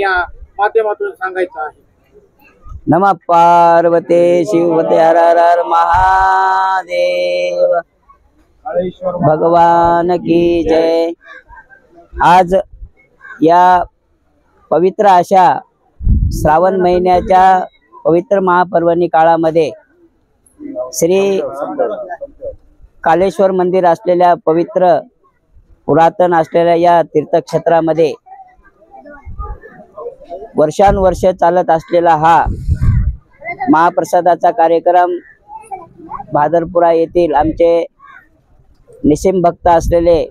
या माध्यमातून सांगायचं आहे? नमः पार्वते शिवते हर हर महादेव भगवान की जय। आज या पवित्र अशा श्रावण महिन्याच्या पवित्र महापर्वणी काळामध्ये श्री कालेश्वर मंदिर असलेल्या पवित्र पुरातन असलेल्या या तीर्थक्षेत्रामध्ये वर्षानुवर्ष चालत असलेला हा महाप्रसादाचा कार्यक्रम भादरपुरा येथील आमचे निसिम भक्त असलेले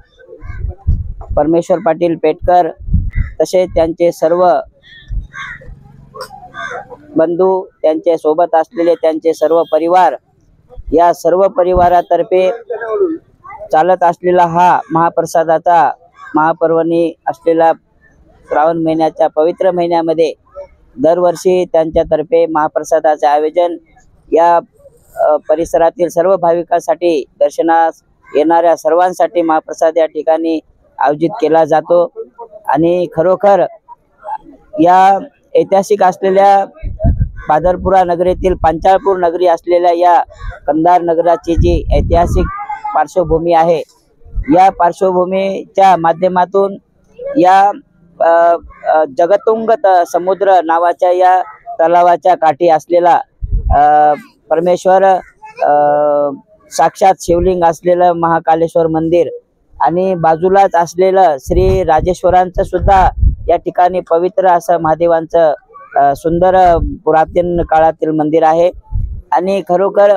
परमेश्वर पाटील पेटकर तसेच त्यांचे सर्व बंधू, त्यांचे सोबत असलेले त्यांचे सर्व परिवार, या सर्व परिवारातर्फे चालत असलेला हा महाप्रसादाचा महापर्वणी असलेला श्रावण महिन्याच्या पवित्र महिन्यामध्ये दरवर्षी त्यांच्यातर्फे महाप्रसादाचे आयोजन या परिसरातील सर्व भाविकांसाठी, दर्शनास येणाऱ्या सर्वांसाठी महाप्रसाद या ठिकाणी आयोजित केला जातो। आणि खरोखर या ऐतिहासिक असलेल्या भादरपुरा नगरीतील पांचाळपूर नगरी असलेल्या या कंधार नगराची जी ऐतिहासिक पार्श्वभूमी आहे, या पार्श्वभूमीच्या माध्यमातून या जगतुंग समुद्र नावाच्या या तलावाच्या काठी असलेला परमेश्वर साक्षात शिवलिंग असलेलं महाकालेश्वर मंदिर आणि बाजूलाच असलेलं श्री राजेश्वरांचं सुद्धा या ठिकाणी पवित्र असं महादेवांचं सुंदर पुरातन काळातील मंदिर आहे। आणि खरोखर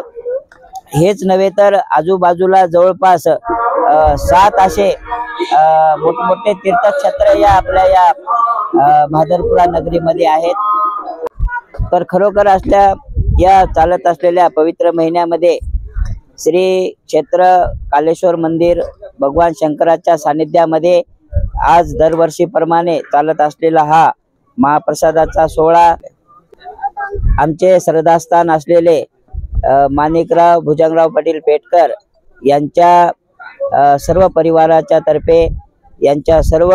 हेच नव्हे तर आजूबाजूला जवळपास 7 असे मोठमोठे तीर्थक्षेत्र या आपल्या या भादरपुरा नगरीमध्ये आहेत। तर खरोखर असल्या या चालत असलेल्या पवित्र महिन्यामध्ये श्री क्षेत्र कालेश्वर मंदिर भगवान शंकराच्या सानिध्यामध्ये आज दरवर्षीप्रमाणे चालत असलेला हा महाप्रसादाचा सोहळा आमचे श्रद्धास्थान असलेले माणिकराव भुजंगराव पाटील पेटकर यांच्या सर्व परिवाराच्या तर्फे, यांच्या सर्व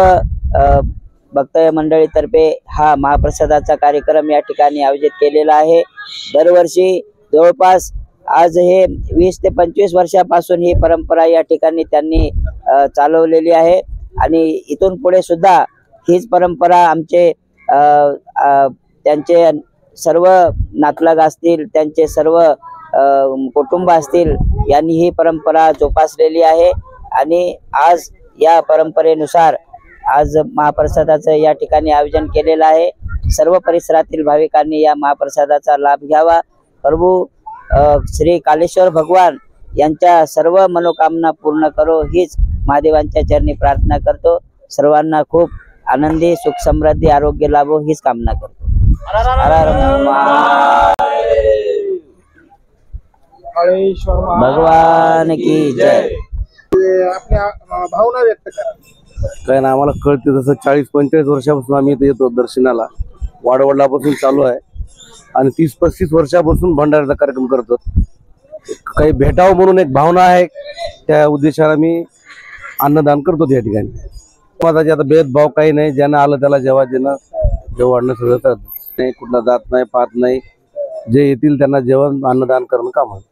भक्त मंडळीतर्फे हा महाप्रसादाचा कार्यक्रम या ठिकाणी आयोजित केलेला आहे। दरवर्षी जवळपास आज हे 20 ते 25 वर्षापासून ही परंपरा या ठिकाणी त्यांनी चालवलेली आहे आणि इथून पुढे सुद्धा हीच परंपरा आमचे त्यांचे सर्व नातलग असतील, त्यांचे सर्व कुटुंब असतील, यांनी ही परंपरा जोपासलेली आहे। आणि आज या परंपरेनुसार आज महाप्रसादाचं या ठिकाणी आयोजन केलेलं आहे। सर्व परिसरातील भाविकांनी या महाप्रसादाचा लाभ घ्यावा। प्रभू श्री कालेश्वर भगवान यांच्या सर्व मनोकामना पूर्ण करो हीच महादेवांच्या चरणी प्रार्थना करतो। सर्वांना खूप आनंदी, सुख, समृद्धी, आरोग्य लाभो हीच कामना करतो। भगवान की जय। आपल्या भावना व्यक्त करा। काय ना, आम्हाला कळते तसं 40-45 वर्षापासून आम्ही इथे येतो दर्शनाला। वाडवडिलापासून चालू आहे आणि 30-35 वर्षापासून भंडाऱ्याचा कार्यक्रम करतो। काही भेटावं म्हणून एक भावना आहे, त्या उद्देशाने आम्ही अन्नदान करतो या ठिकाणी। माझा आता भेदभाव काही नाही, ज्यांना आलं त्याला जेव्हा देणं, जेवण सगळं नाही, कुठला जात नाही, पात नाही, जे येतील त्यांना जेवण अन्नदान करणं काम आहे।